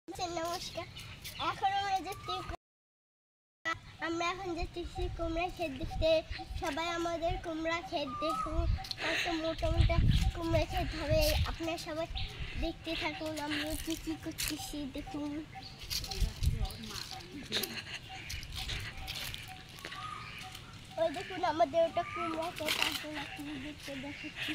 নমস্কার। এখন আমরা এখন যাচ্ছি কুমড়া ক্ষেত দেখতে। সবাই আমাদের কুমড়া ক্ষেত দেখুন, কত মোটা মোটা কুমড়া ক্ষেত হবে। আপনারা সবাই দেখতে থাকুন, আমরা কি কি করতেছি দেখুন। ওই দেখুন আমাদের ওটা কুমড়া ক্ষেত, আসুন আপনি দেখতে দেখাচ্ছি।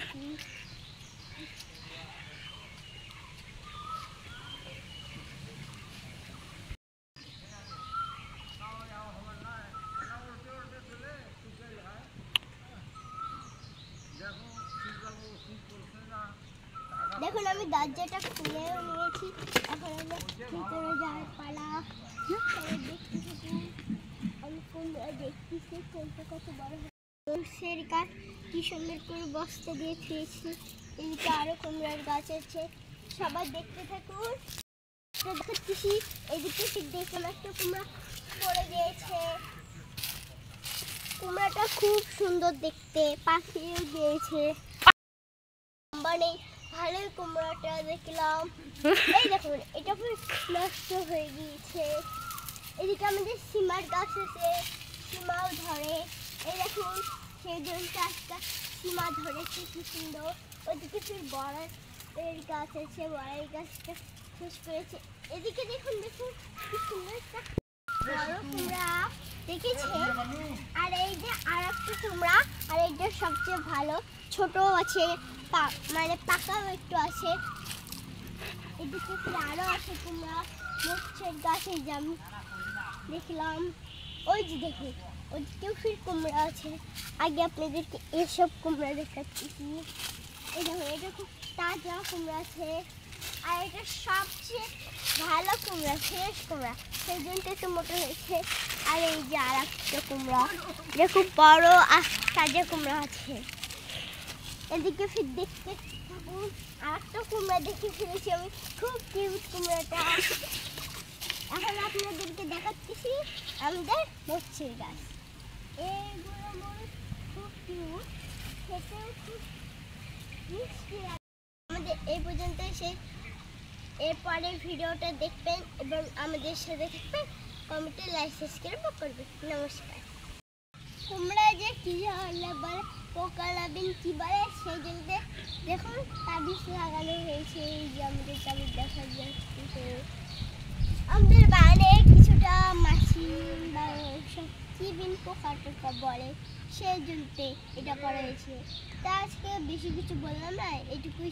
দেখুন আমি দরজাটা খুলেও নিয়েছি, এখন আমরা ভিতরে যাওয়ার পালা। আমি কুমড়া দেখতেছি কোনটা কত বড় সর্ষের গাছ কি সুন্দর করে বস্তা দিয়ে খেয়েছি। এদিকে আরো কুমড়ার গাছ আছে, সবাই দেখতে থাকুন। দেখাচ্ছি এদিকে দেখলাম একটা কুমড়া পড়ে গিয়েছে। কুমড়াটা খুব সুন্দর দেখতে, পাখিও গিয়েছে। মানে ভালোই কুমড়াটা দেখলাম। এই দেখুন এটা পুরো নষ্ট হয়ে গিয়েছে। এদিকে আমাদের সীমার গাছ আছে, সীমাও ধরে। এই দেখুন সেই জন্য একটা সীমা ধরেছে কি সুন্দর। ওইদিকে ফির বড়ের গাছ আছে, বড়ের গাছটা শেষ করেছে। এদিকে দেখুন দেখুন কি সুন্দর একটা বড় কুমড়া দেখেছে। আর এই যে আর একটা কুমড়া, আর এইটা সবচেয়ে ভালো, ছোট আছে, মানে পাকাও একটু আছে। এদিকে আরো আছে কুমড়া, মরচের গাছে আমি দেখলাম। ওই যে দেখুন ওইদিকেও ফির কুমড়া আছে। আগে আপনাদেরকে এসব কুমড়া দেখাচ্ছি। এই দেখুন এটা খুব তাজা কুমড়া আছে, আর এটা সবচেয়ে ভালো কুমড়া, ফ্রেশ কুমড়া, সেই জন্য একটু মোটা হয়েছে। আর এই যে আর একটা কুমড়া, এটা খুব বড় আর তাজা কুমড়া আছে। এদিকে ফির দেখতে থাকুন, আর একটা কুমড়া দেখে ফেলেছি আমি, খুব কিউট কুমড়াটা। এখন আপনাদেরকে দেখাচ্ছি আমাদের মরচের গাছ। এইগুলো মরিচ খুব কিউট, খেতেও খুব মিষ্টি। আমাদের এই পর্যন্ত শেষ। এরপরে ভিডিওটা দেখবেন এবং আমাদের সাথে থাকবেন, কমেন্টে লাইক সাবস্ক্রাইব করবেন। নমস্কার। কুমড়া যে কি বলে পোকা লাগবেন কি বলে, সেই জন্য দেখুন তাবিজ লাগানো হয়েছে। এই যে আমাদের তাবিজ দেখা যাচ্ছে। আমাদের বাইরে কিছুটা মাছি বা সব কি বিন পোকা টোকা বলে, সেই জন্য এটা করা হয়েছে। তা আজকে বেশি কিছু বললাম না, এটুকুই।